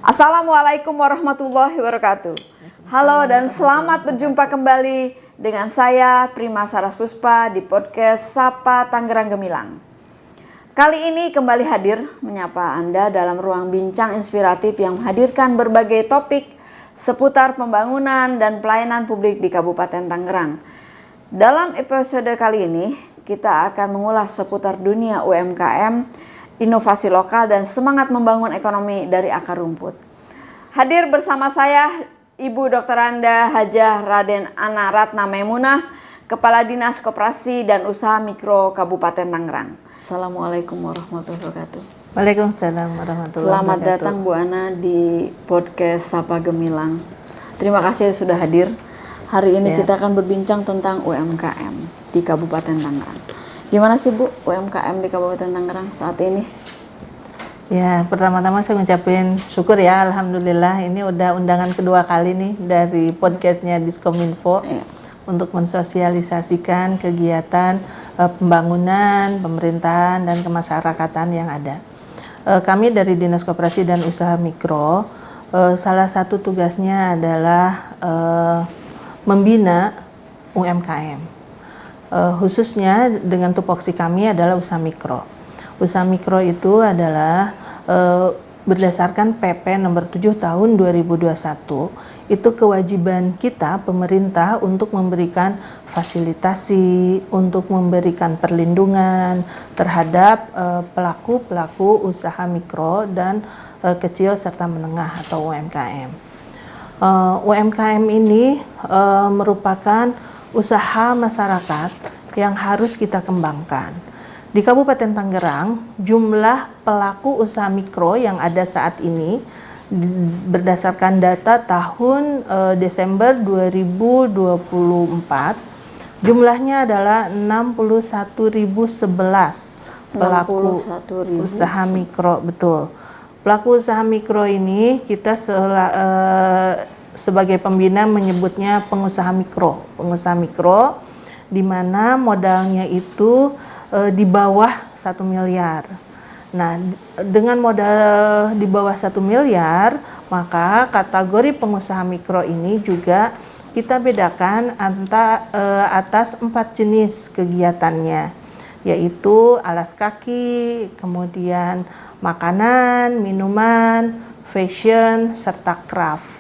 Assalamualaikum warahmatullahi wabarakatuh. Halo dan selamat berjumpa kembali dengan saya Prima Saras Puspa di podcast Sapa Tangerang Gemilang. Kali ini kembali hadir menyapa Anda dalam ruang bincang inspiratif yang menghadirkan berbagai topik seputar pembangunan dan pelayanan publik di Kabupaten Tangerang. Dalam episode kali ini kita akan mengulas seputar dunia UMKM, inovasi lokal dan semangat membangun ekonomi dari akar rumput. Hadir bersama saya Ibu Dr. Anda Hajah Raden Ana Ratna Maimunah, Kepala Dinas Koperasi dan Usaha Mikro Kabupaten Tangerang. Assalamualaikum warahmatullahi wabarakatuh. Waalaikumsalam warahmatullahi wabarakatuh. Selamat datang Bu Ana di podcast Sapa Gemilang. Terima kasih sudah hadir. Hari ini kita akan berbincang tentang UMKM di Kabupaten Tangerang. Gimana sih Bu UMKM di Kabupaten Tangerang saat ini? Ya, pertama-tama saya ngucapin syukur ya, alhamdulillah ini udah undangan kedua kali nih dari podcastnya Diskominfo untuk mensosialisasikan kegiatan pembangunan, pemerintahan dan kemasyarakatan yang ada. Kami dari Dinas Koperasi dan Usaha Mikro, salah satu tugasnya adalah membina UMKM. Khususnya dengan tupoksi kami adalah usaha mikro. Usaha mikro itu adalah berdasarkan PP nomor 7 tahun 2021, itu kewajiban kita pemerintah untuk memberikan fasilitasi, untuk memberikan perlindungan terhadap pelaku-pelaku usaha mikro dan kecil serta menengah atau UMKM. UMKM ini merupakan usaha masyarakat yang harus kita kembangkan. Di Kabupaten Tangerang, jumlah pelaku usaha mikro yang ada saat ini berdasarkan data tahun Desember 2024, jumlahnya adalah 61.011 pelaku usaha mikro, betul. Pelaku usaha mikro ini kita sebagai pembina menyebutnya pengusaha mikro di mana modalnya itu di bawah 1 miliar. Nah, dengan modal di bawah 1 miliar, maka kategori pengusaha mikro ini juga kita bedakan atas 4 jenis kegiatannya, yaitu alas kaki, kemudian makanan, minuman, fashion, serta craft.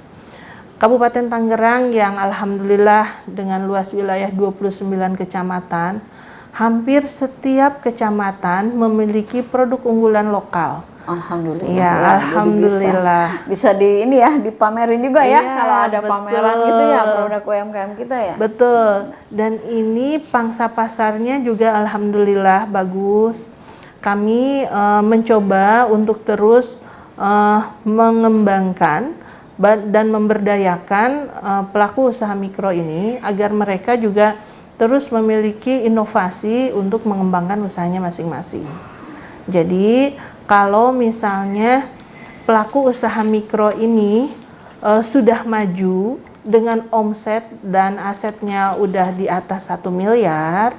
Kabupaten Tangerang yang alhamdulillah dengan luas wilayah 29 kecamatan, hampir setiap kecamatan memiliki produk unggulan lokal. Alhamdulillah. Ya, alhamdulillah. Bisa di ini ya, dipamerin juga ya, kalau ada betul. pameran gitu ya produk UMKM kita ya. Betul. Dan ini pangsa pasarnya juga alhamdulillah bagus. Kami mencoba untuk terus mengembangkan dan memberdayakan pelaku usaha mikro ini agar mereka juga terus memiliki inovasi untuk mengembangkan usahanya masing-masing. Jadi kalau misalnya pelaku usaha mikro ini sudah maju dengan omset dan asetnya udah di atas 1 miliar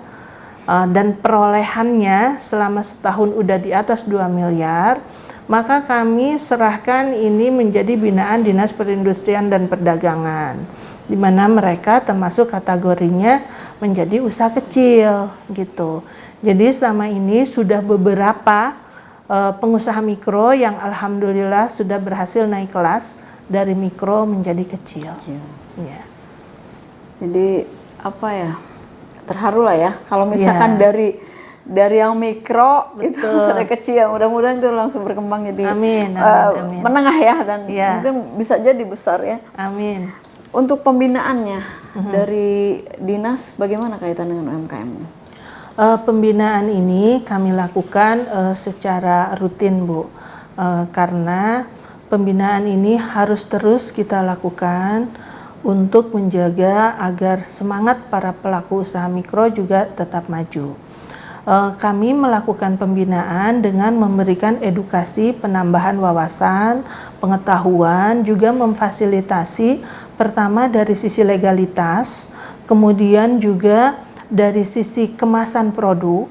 dan perolehannya selama setahun udah di atas 2 miliar, maka kami serahkan ini menjadi binaan Dinas Perindustrian dan Perdagangan, di mana mereka termasuk kategorinya menjadi usaha kecil gitu. Jadi selama ini sudah beberapa pengusaha mikro yang alhamdulillah sudah berhasil naik kelas dari mikro menjadi kecil. Ya. Jadi apa ya, terharu lah ya kalau misalkan dari yang mikro itu sudah kecil, mudah-mudahan itu langsung berkembang jadi amin. menengah ya dan mungkin bisa jadi besar ya. Amin. Untuk pembinaannya dari dinas bagaimana kaitan dengan UMKM? Pembinaan ini kami lakukan secara rutin, Bu, karena pembinaan ini harus terus kita lakukan untuk menjaga agar semangat para pelaku usaha mikro juga tetap maju. Kami melakukan pembinaan dengan memberikan edukasi, penambahan wawasan, pengetahuan, juga memfasilitasi pertama dari sisi legalitas, kemudian juga dari sisi kemasan produk,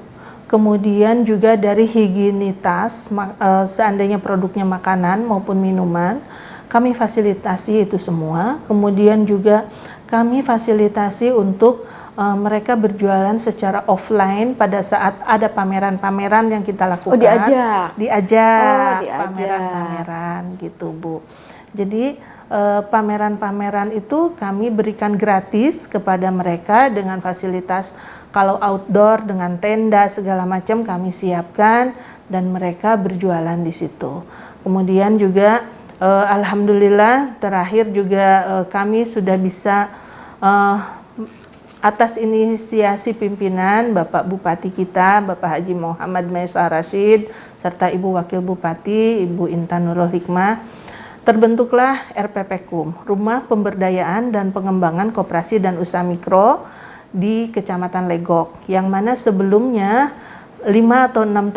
kemudian juga dari higienitas, seandainya produknya makanan maupun minuman, kami fasilitasi itu semua. Kemudian juga kami fasilitasi untuk mereka berjualan secara offline pada saat ada pameran-pameran yang kita lakukan. Diajak pameran-pameran gitu, Bu. Jadi pameran-pameran itu kami berikan gratis kepada mereka dengan fasilitas, kalau outdoor dengan tenda segala macam kami siapkan dan mereka berjualan di situ. Kemudian juga alhamdulillah terakhir juga kami sudah bisa atas inisiasi pimpinan Bapak Bupati kita, Bapak Haji Muhammad Maesa Rashid, serta Ibu Wakil Bupati, Ibu Intan Nurul Hikmah, terbentuklah RPPKUM, Rumah Pemberdayaan dan Pengembangan Koperasi dan Usaha Mikro di Kecamatan Legok, yang mana sebelumnya 5 atau 6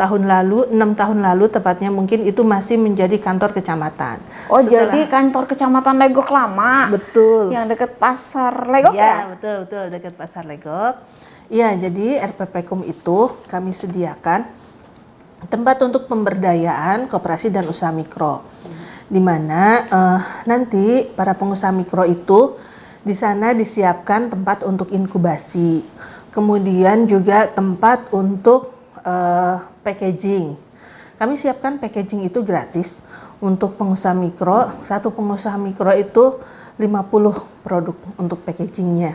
tahun lalu tepatnya mungkin itu masih menjadi kantor kecamatan. Oh, jadi kantor kecamatan Legok lama. Betul. Yang dekat pasar Legok ya? Betul dekat pasar Legok. Iya, jadi RPPKUM itu kami sediakan tempat untuk pemberdayaan koperasi dan usaha mikro. Di mana nanti para pengusaha mikro itu di sana disiapkan tempat untuk inkubasi. Kemudian juga tempat untuk packaging. Kami siapkan packaging itu gratis untuk pengusaha mikro. Satu pengusaha mikro itu 50 produk untuk packagingnya.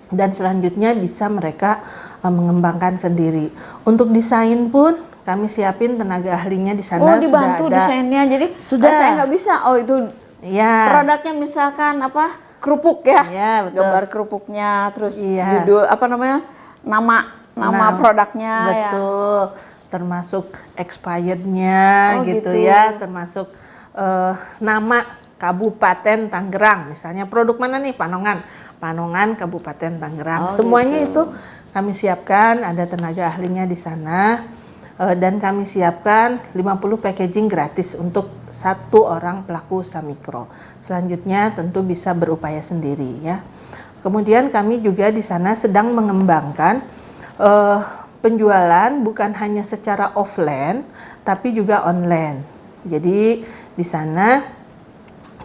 Dan selanjutnya bisa mereka mengembangkan sendiri. Untuk desain pun kami siapin tenaga ahlinya di sana. Oh, dibantu sudah ada. Desainnya. Jadi sudah. Saya nggak bisa. Oh, itu ya. Produknya misalkan apa? Kerupuk ya? Iya, betul. Gambar kerupuknya, terus Iya. judul apa namanya? Nama produknya. Betul. Ya. Termasuk expirednya gitu ya, termasuk nama Kabupaten Tangerang, misalnya produk mana nih, Panongan Kabupaten Tangerang. Semuanya itu kami siapkan, ada tenaga ahlinya di sana, dan kami siapkan 50 packaging gratis untuk satu orang pelaku usaha mikro. Selanjutnya tentu bisa berupaya sendiri ya. Kemudian kami juga di sana sedang mengembangkan penjualan bukan hanya secara offline tapi juga online. Jadi di sana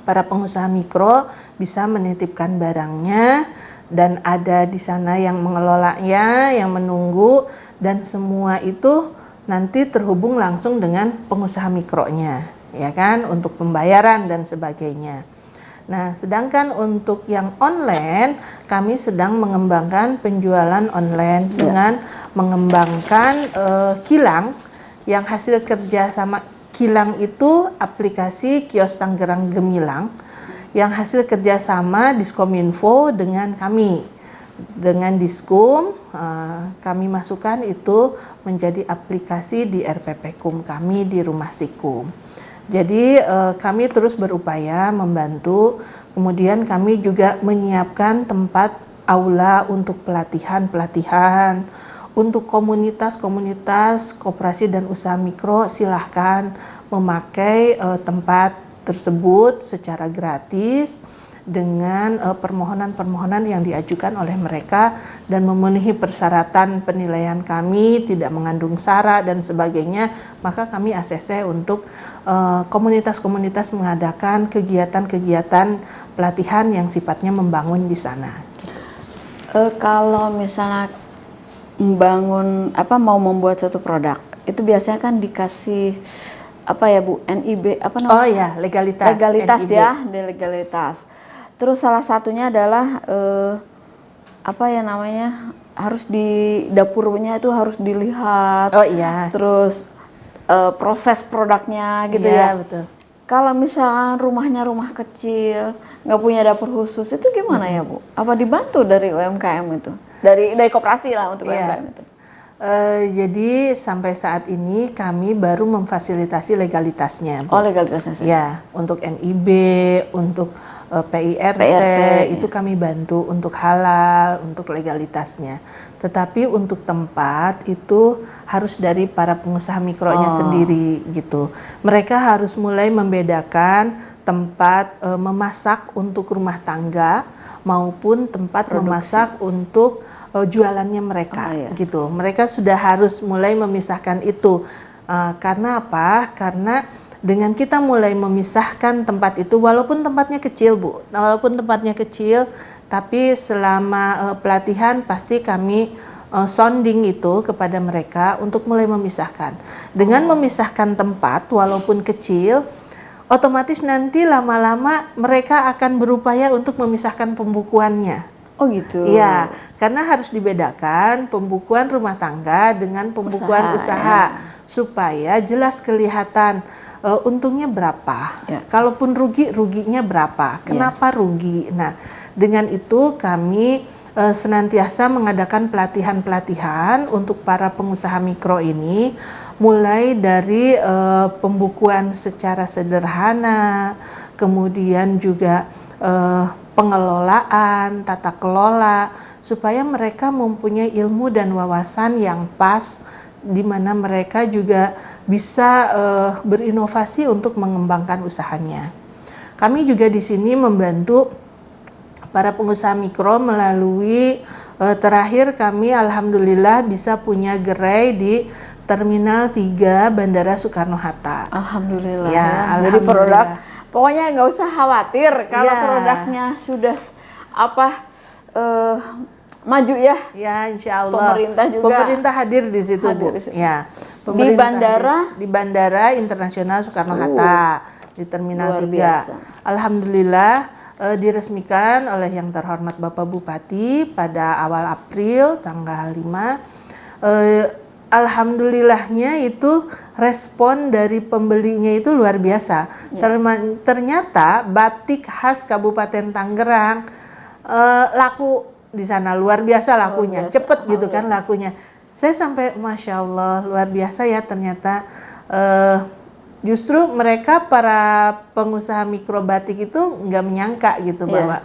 para pengusaha mikro bisa menitipkan barangnya dan ada di sana yang mengelolanya, yang menunggu, dan semua itu nanti terhubung langsung dengan pengusaha mikronya, ya kan, untuk pembayaran dan sebagainya. Nah, sedangkan untuk yang online, kami sedang mengembangkan penjualan online dengan mengembangkan Kilang, yang hasil kerja sama Kilang itu aplikasi Kios Tangerang Gemilang, yang hasil kerjasama Diskominfo dengan kami. Dengan Diskum, kami masukkan itu menjadi aplikasi di RPPKUM kami di Rumah Sikum. Jadi kami terus berupaya membantu, kemudian kami juga menyiapkan tempat aula untuk pelatihan-pelatihan, untuk komunitas-komunitas koperasi dan usaha mikro silahkan memakai tempat tersebut secara gratis dengan permohonan-permohonan yang diajukan oleh mereka dan memenuhi persyaratan penilaian kami, tidak mengandung sara dan sebagainya, maka kami ACC untuk komunitas-komunitas mengadakan kegiatan-kegiatan pelatihan yang sifatnya membangun di sana. Kalau misalnya mau membuat suatu produk, itu biasanya kan dikasih NIB Oh ya, legalitas NIB. Ya, di legalitas. Terus salah satunya adalah harus di dapurnya itu harus dilihat. Oh iya. Terus proses produknya gitu ya. Ya. Betul. Kalau misalnya rumahnya rumah kecil, nggak punya dapur khusus, itu gimana ya Bu? Apa dibantu dari UMKM itu? Dari koperasi lah untuk UMKM itu? Jadi sampai saat ini kami baru memfasilitasi legalitasnya. Bu. Oh, legalitasnya saja. Ya, untuk NIB, untuk PIRT itu kami bantu untuk halal, untuk legalitasnya. Tetapi untuk tempat itu harus dari para pengusaha mikronya sendiri gitu. Mereka harus mulai membedakan tempat memasak untuk rumah tangga maupun tempat memasak untuk jualannya mereka, gitu. Mereka sudah harus mulai memisahkan itu. Karena apa? Karena dengan kita mulai memisahkan tempat itu, walaupun tempatnya kecil, Bu, tapi selama pelatihan pasti kami sounding itu kepada mereka untuk mulai memisahkan. Dengan memisahkan tempat, walaupun kecil, otomatis nanti lama-lama mereka akan berupaya untuk memisahkan pembukuannya. Oh gitu. Iya, karena harus dibedakan pembukuan rumah tangga dengan pembukuan usaha supaya jelas kelihatan untungnya berapa. Kalaupun ruginya berapa. Kenapa rugi? Nah, dengan itu kami senantiasa mengadakan pelatihan-pelatihan untuk para pengusaha mikro ini, mulai dari pembukuan secara sederhana, kemudian juga pengelolaan, tata kelola, supaya mereka mempunyai ilmu dan wawasan yang pas, di mana mereka juga bisa berinovasi untuk mengembangkan usahanya. Kami juga di sini membantu para pengusaha mikro melalui terakhir kami alhamdulillah bisa punya gerai di Terminal 3 Bandara Soekarno-Hatta. Alhamdulillah ya. Alhamdulillah. Jadi produk pokoknya nggak usah khawatir kalau produknya sudah maju ya. Ya, insya Allah. Pemerintah juga. Pemerintah hadir di situ, Bu. Ya. Di bandara? Di Bandara Internasional Soekarno-Hatta di Terminal 3. Biasa. Alhamdulillah diresmikan oleh yang terhormat Bapak Bupati pada awal April tanggal 5. Alhamdulillahnya itu respon dari pembelinya itu luar biasa. Ternyata batik khas Kabupaten Tangerang laku di sana, luar biasa lakunya, cepet gitu kan lakunya. Saya sampai Masya Allah luar biasa ya ternyata. Justru mereka para pengusaha mikro batik itu nggak menyangka gitu bahwa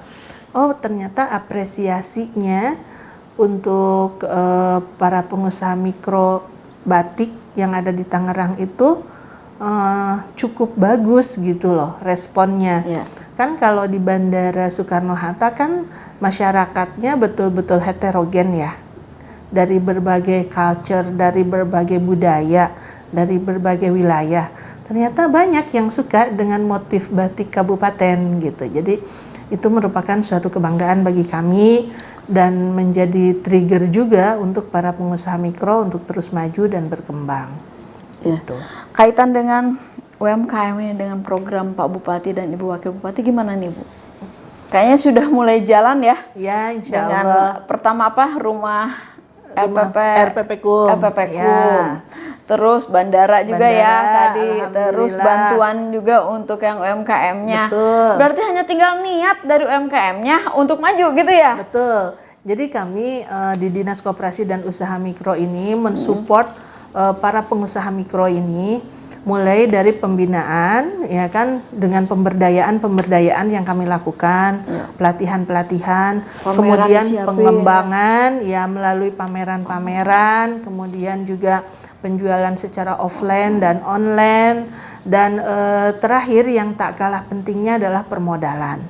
oh ternyata apresiasinya untuk para pengusaha mikro batik yang ada di Tangerang itu cukup bagus gitu loh responnya. Kan kalau di Bandara Soekarno-Hatta kan masyarakatnya betul-betul heterogen ya, dari berbagai culture, dari berbagai budaya, dari berbagai wilayah. Ternyata banyak yang suka dengan motif batik kabupaten gitu. Jadi itu merupakan suatu kebanggaan bagi kami dan menjadi trigger juga untuk para pengusaha mikro untuk terus maju dan berkembang. Gitu. Kaitan dengan UMKM ini dengan program Pak Bupati dan Ibu Wakil Bupati gimana nih Bu? Kayaknya sudah mulai jalan ya? Ya, insya dengan Allah. Pertama rumah RPPKUM. Ya. Terus bandara juga ya tadi. Terus bantuan juga untuk yang UMKM-nya. Betul. Berarti hanya tinggal niat dari UMKM-nya untuk maju gitu ya? Betul. Jadi kami di Dinas Koperasi dan Usaha Mikro ini mensupport para pengusaha mikro ini mulai dari pembinaan ya kan, dengan pemberdayaan yang kami lakukan, pelatihan-pelatihan, kemudian pengembangan ya melalui pameran-pameran, kemudian juga penjualan secara offline dan online, dan terakhir yang tak kalah pentingnya adalah permodalan.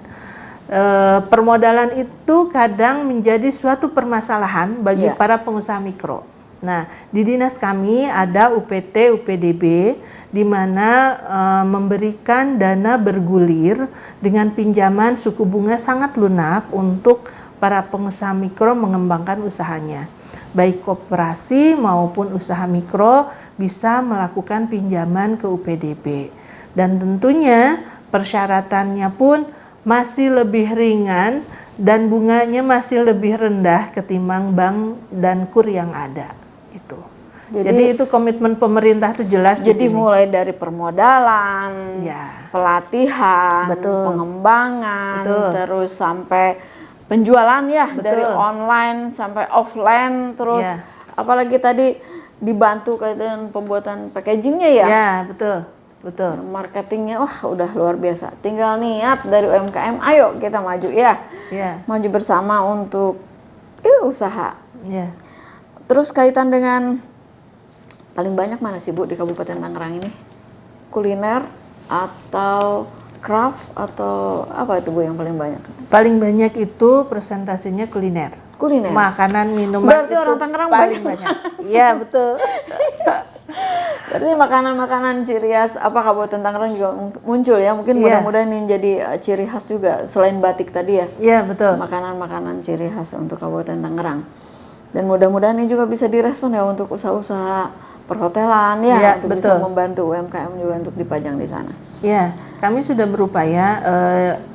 Permodalan itu kadang menjadi suatu permasalahan bagi para pengusaha mikro. Nah, di dinas kami ada UPT, UPDB, di mana memberikan dana bergulir dengan pinjaman suku bunga sangat lunak untuk para pengusaha mikro mengembangkan usahanya. Baik koperasi maupun usaha mikro bisa melakukan pinjaman ke UPDB. Dan tentunya persyaratannya pun masih lebih ringan dan bunganya masih lebih rendah ketimbang bank dan KUR yang ada. Jadi itu komitmen pemerintah itu jelas. Jadi mulai dari permodalan, pelatihan, pengembangan, terus sampai penjualan dari online sampai offline, terus apalagi tadi dibantu dengan pembuatan packagingnya ya. Ya betul. Marketingnya udah luar biasa. Tinggal niat dari UMKM, ayo kita maju ya. Maju bersama untuk usaha. Terus kaitan dengan paling banyak mana sih Bu di Kabupaten Tangerang ini? Kuliner atau craft atau apa itu Bu yang paling banyak? Paling banyak itu presentasinya kuliner. Kuliner. Makanan minuman Berarti itu orang Tangerang paling banyak. banyak. Iya, betul. Berarti makanan-makanan ciri khas apa Kabupaten Tangerang juga muncul ya. Mungkin Iya. mudah-mudahan ini jadi ciri khas juga selain batik tadi ya. Iya, betul. Makanan-makanan ciri khas untuk Kabupaten Tangerang. Dan mudah-mudahan ini juga bisa direspon ya untuk usaha-usaha perhotelan ya, Iya, untuk betul. bisa membantu UMKM juga untuk dipajang di sana. Ya, kami sudah berupaya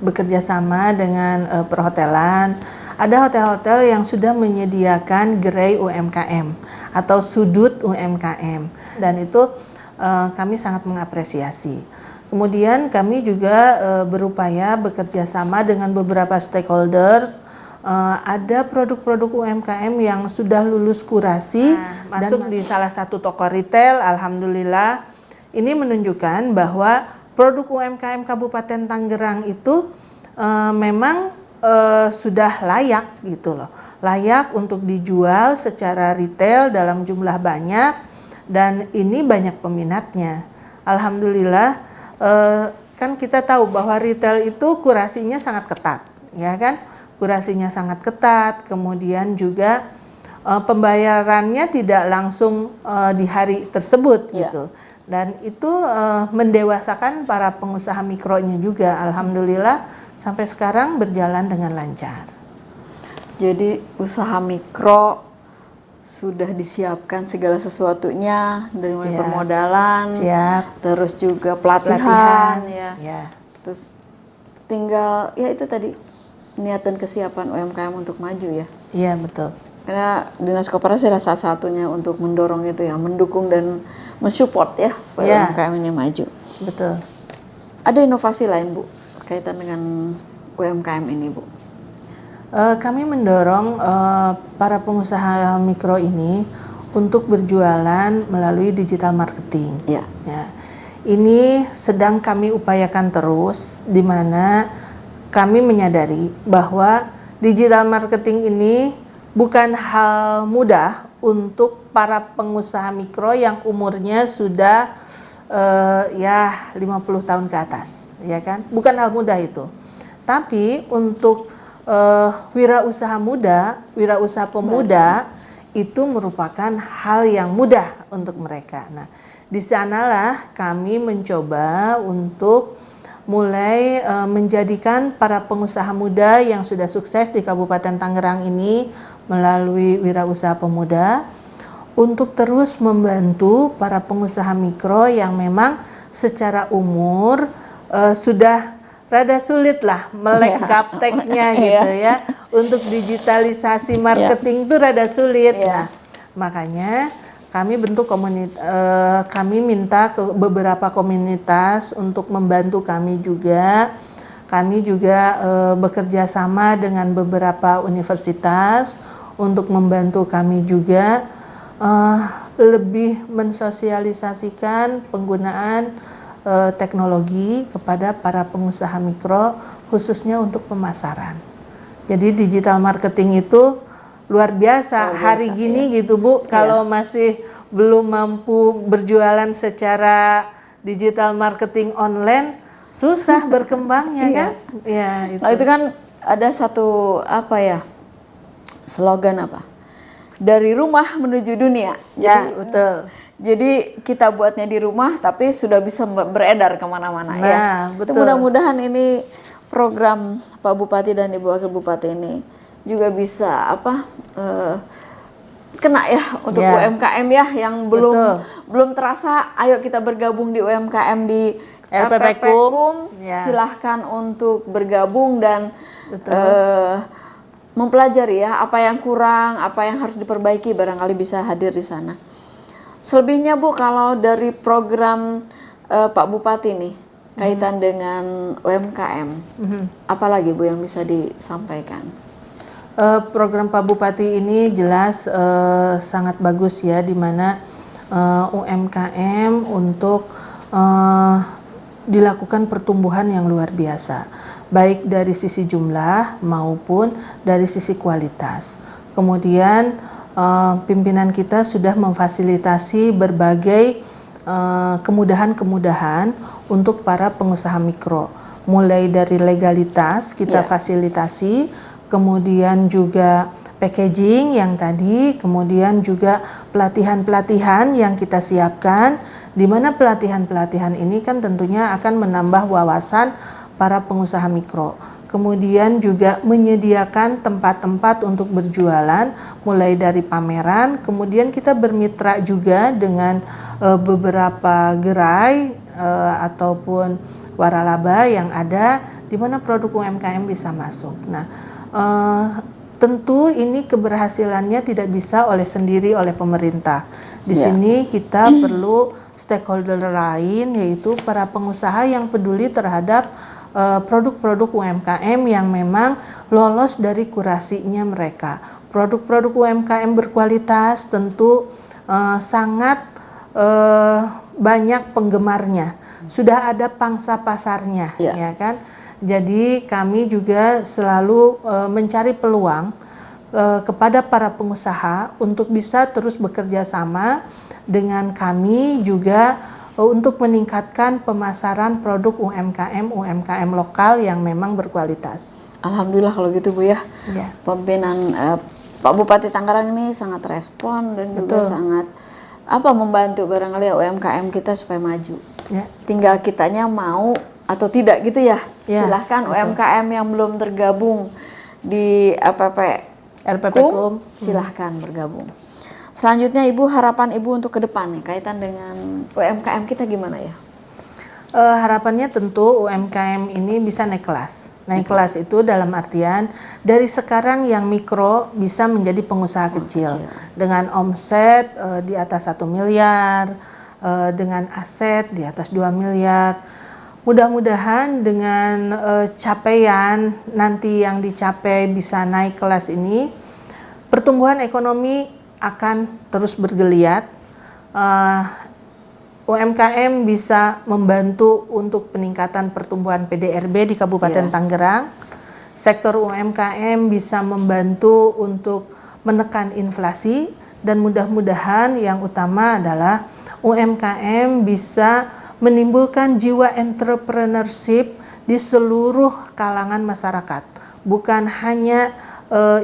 bekerja sama dengan perhotelan. Ada hotel-hotel yang sudah menyediakan gerai UMKM atau sudut UMKM, dan itu kami sangat mengapresiasi. Kemudian kami juga berupaya bekerja sama dengan beberapa stakeholders. Ada produk-produk UMKM yang sudah lulus kurasi, masuk di salah satu toko retail. Alhamdulillah, ini menunjukkan bahwa produk UMKM Kabupaten Tangerang itu memang sudah layak gitu loh, layak untuk dijual secara retail dalam jumlah banyak, dan ini banyak peminatnya. Alhamdulillah, kan kita tahu bahwa retail itu kurasinya sangat ketat, ya kan? Kurasinya sangat ketat, kemudian juga pembayarannya tidak langsung di hari tersebut gitu. Dan itu mendewasakan para pengusaha mikronya juga. Alhamdulillah sampai sekarang berjalan dengan lancar. Jadi usaha mikro sudah disiapkan segala sesuatunya, dari mulai permodalan, terus juga pelatihan ya. Terus tinggal ya itu tadi, niat dan kesiapan UMKM untuk maju ya. Iya, betul. Karena Dinas Koperasi adalah salah satunya untuk mendorong itu ya, mendukung dan mensupport ya supaya UMKM ini maju. Betul. Ada inovasi lain Bu kaitan dengan UMKM ini Bu? Kami mendorong para pengusaha mikro ini untuk berjualan melalui digital marketing. Ya. Ini sedang kami upayakan terus, di mana kami menyadari bahwa digital marketing ini bukan hal mudah untuk para pengusaha mikro yang umurnya sudah 50 tahun ke atas, ya kan? Bukan hal mudah itu. Tapi untuk wirausaha muda, wirausaha pemuda itu merupakan hal yang mudah untuk mereka. Nah, di sanalah kami mencoba untuk mulai menjadikan para pengusaha muda yang sudah sukses di Kabupaten Tangerang ini melalui wirausaha pemuda untuk terus membantu para pengusaha mikro yang memang secara umur sudah rada sulit lah melek gapteknya gitu ya. Untuk digitalisasi marketing itu rada sulit. Nah, makanya kami bentuk kami minta ke beberapa komunitas untuk membantu kami juga. Kami juga bekerja sama dengan beberapa universitas untuk membantu kami juga lebih mensosialisasikan penggunaan teknologi kepada para pengusaha mikro, khususnya untuk pemasaran. Jadi digital marketing itu luar biasa. Hari gini gitu Bu, kalau masih belum mampu berjualan secara digital marketing online, susah berkembangnya kan? Itu. Nah, itu kan ada satu slogan apa? Dari rumah menuju dunia. Jadi, betul. Jadi kita buatnya di rumah, tapi sudah bisa beredar kemana-mana ya. Betul. Itu mudah-mudahan ini program Pak Bupati dan Ibu Wakil Bupati ini juga bisa kena ya untuk UMKM ya yang belum terasa. Ayo kita bergabung di UMKM di LPPKUM. Silahkan untuk bergabung dan mempelajari ya apa yang kurang, apa yang harus diperbaiki, barangkali bisa hadir di sana. Selebihnya Bu, kalau dari program Pak Bupati nih kaitan dengan UMKM, apalagi Bu yang bisa disampaikan? Program Pak Bupati ini jelas sangat bagus ya, di mana UMKM untuk dilakukan pertumbuhan yang luar biasa, baik dari sisi jumlah maupun dari sisi kualitas. Kemudian pimpinan kita sudah memfasilitasi berbagai kemudahan-kemudahan untuk para pengusaha mikro, mulai dari legalitas kita fasilitasi, kemudian juga packaging yang tadi, kemudian juga pelatihan-pelatihan yang kita siapkan, di mana pelatihan-pelatihan ini kan tentunya akan menambah wawasan para pengusaha mikro. Kemudian juga menyediakan tempat-tempat untuk berjualan, mulai dari pameran, kemudian kita bermitra juga dengan beberapa gerai ataupun waralaba yang ada, di mana produk UMKM bisa masuk. Nah, tentu ini keberhasilannya tidak bisa oleh pemerintah. Di sini kita perlu stakeholder lain, yaitu para pengusaha yang peduli terhadap produk-produk UMKM yang memang lolos dari kurasinya mereka. Produk-produk UMKM berkualitas tentu sangat banyak penggemarnya. Sudah ada pangsa pasarnya, ya kan? Jadi kami juga selalu mencari peluang kepada para pengusaha untuk bisa terus bekerja sama dengan kami juga untuk meningkatkan pemasaran produk UMKM lokal yang memang berkualitas. Alhamdulillah kalau gitu Bu ya. Pimpinan Pak Bupati Tangerang ini sangat respon dan juga sangat membantu barangkali UMKM kita supaya maju. Tinggal kitanya mau atau tidak gitu ya. Silahkan UMKM yang belum tergabung di RPPKUM silahkan bergabung. Selanjutnya Ibu, harapan Ibu untuk ke depan nih kaitan dengan UMKM kita gimana ya? Harapannya tentu UMKM ini bisa naik kelas. Naik kelas itu dalam artian dari sekarang yang mikro bisa menjadi pengusaha kecil dengan omset di atas 1 miliar, dengan aset di atas 2 miliar. Mudah-mudahan dengan capaian nanti yang dicapai bisa naik kelas ini, pertumbuhan ekonomi akan terus bergeliat. UMKM bisa membantu untuk peningkatan pertumbuhan PDRB di Kabupaten Tangerang. Sektor UMKM bisa membantu untuk menekan inflasi, dan mudah-mudahan yang utama adalah UMKM bisa menimbulkan jiwa entrepreneurship di seluruh kalangan masyarakat. Bukan hanya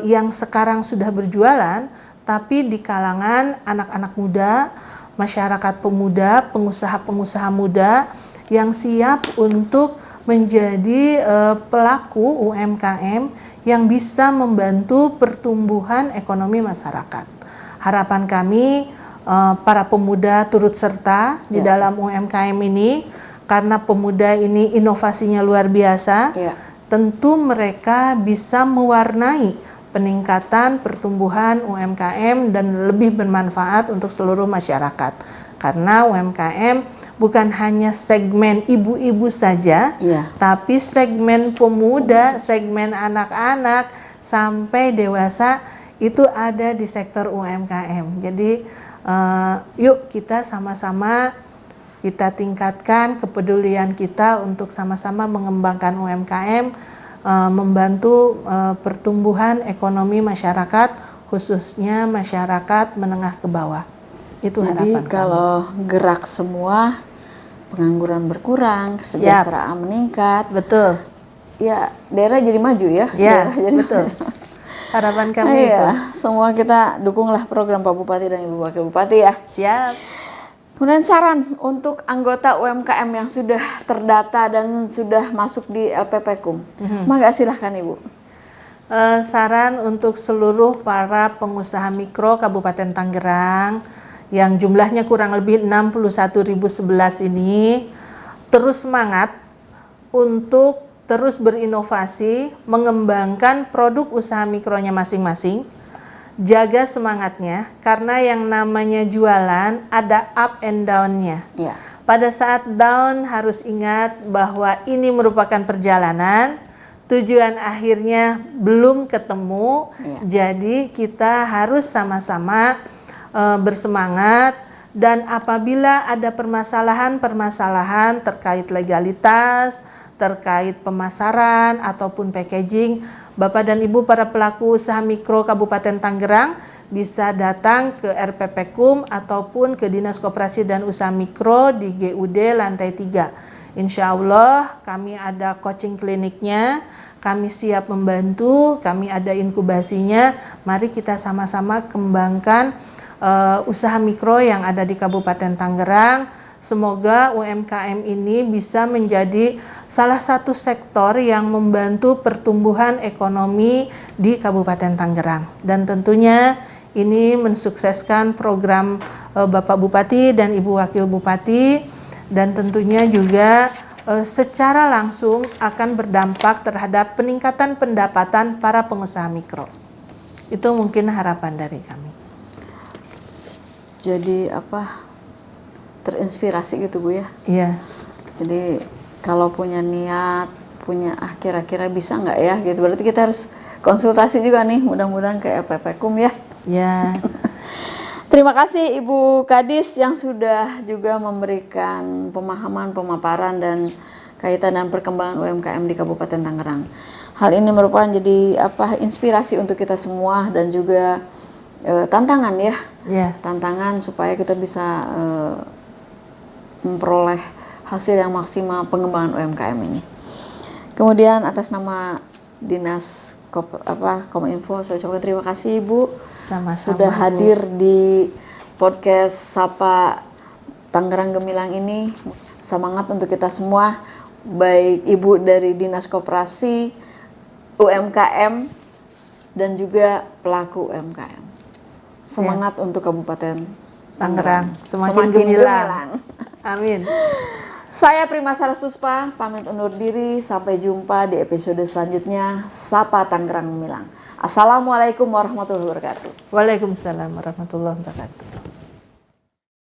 yang sekarang sudah berjualan, tapi di kalangan anak-anak muda, masyarakat pemuda, pengusaha-pengusaha muda yang siap untuk menjadi pelaku UMKM yang bisa membantu pertumbuhan ekonomi masyarakat. Harapan kami para pemuda turut serta di dalam UMKM ini, karena pemuda ini inovasinya luar biasa. Tentu mereka bisa mewarnai peningkatan pertumbuhan UMKM dan lebih bermanfaat untuk seluruh masyarakat. Karena UMKM bukan hanya segmen ibu-ibu saja, tapi segmen pemuda, segmen anak-anak sampai dewasa itu ada di sektor UMKM. Jadi yuk kita sama-sama kita tingkatkan kepedulian kita untuk sama-sama mengembangkan UMKM, membantu pertumbuhan ekonomi masyarakat, khususnya masyarakat menengah ke bawah. Itu harapan kami. Jadi kalau gerak semua, pengangguran berkurang, kesejahteraan meningkat. Betul. Ya, daerah jadi maju ya. Ya, betul. Harapan kami itu. Semua kita dukunglah program Pak Bupati dan Ibu Wakil Bupati ya. Siap. Kemudian saran untuk anggota UMKM yang sudah terdata dan sudah masuk di LPPKUM. Mangga silahkan Ibu. Saran untuk seluruh para pengusaha mikro Kabupaten Tangerang yang jumlahnya kurang lebih 61.011 ini, terus semangat untuk terus berinovasi, mengembangkan produk usaha mikronya masing-masing. Jaga semangatnya, karena yang namanya jualan ada up and down-nya. Pada saat down harus ingat bahwa ini merupakan perjalanan, tujuan akhirnya belum ketemu. Jadi kita harus sama-sama bersemangat Dan apabila ada permasalahan-permasalahan terkait legalitas, terkait pemasaran ataupun packaging, Bapak dan Ibu para pelaku usaha mikro Kabupaten Tangerang bisa datang ke RPPKUM ataupun ke Dinas Koperasi dan Usaha Mikro di GUD lantai 3. Insya Allah kami ada coaching kliniknya, kami siap membantu, kami ada inkubasinya. Mari kita sama-sama kembangkan usaha mikro yang ada di Kabupaten Tangerang. Semoga UMKM ini bisa menjadi salah satu sektor yang membantu pertumbuhan ekonomi di Kabupaten Tangerang. Dan tentunya ini mensukseskan program Bapak Bupati dan Ibu Wakil Bupati, dan tentunya juga secara langsung akan berdampak terhadap peningkatan pendapatan para pengusaha mikro. Itu mungkin harapan dari kami. Jadi terinspirasi gitu Bu ya. Iya. Jadi kalau punya niat, punya kira-kira bisa nggak ya gitu. Berarti kita harus konsultasi juga nih, mudah-mudahan ke RPPKUM ya. Ya. Terima kasih Ibu Kadis yang sudah juga memberikan pemahaman, pemaparan dan kaitan dan perkembangan UMKM di Kabupaten Tangerang. Hal ini merupakan jadi inspirasi untuk kita semua dan juga tantangan ya. Yeah. Tantangan supaya kita bisa memperoleh hasil yang maksimal pengembangan UMKM ini. Kemudian atas nama Dinas Kominfo saya ucapkan terima kasih Ibu. Sama-sama, sudah hadir di podcast Sapa Tangerang Gemilang ini. Semangat untuk kita semua, baik Ibu dari Dinas Koperasi, UMKM dan juga pelaku UMKM. Semangat untuk Kabupaten Tangerang semakin gemilang. Amin. Saya Prima Saras Puspa pamit undur diri, sampai jumpa di episode selanjutnya Sapa Tangerang Gemilang. Assalamualaikum warahmatullahi wabarakatuh. Waalaikumsalam warahmatullahi wabarakatuh.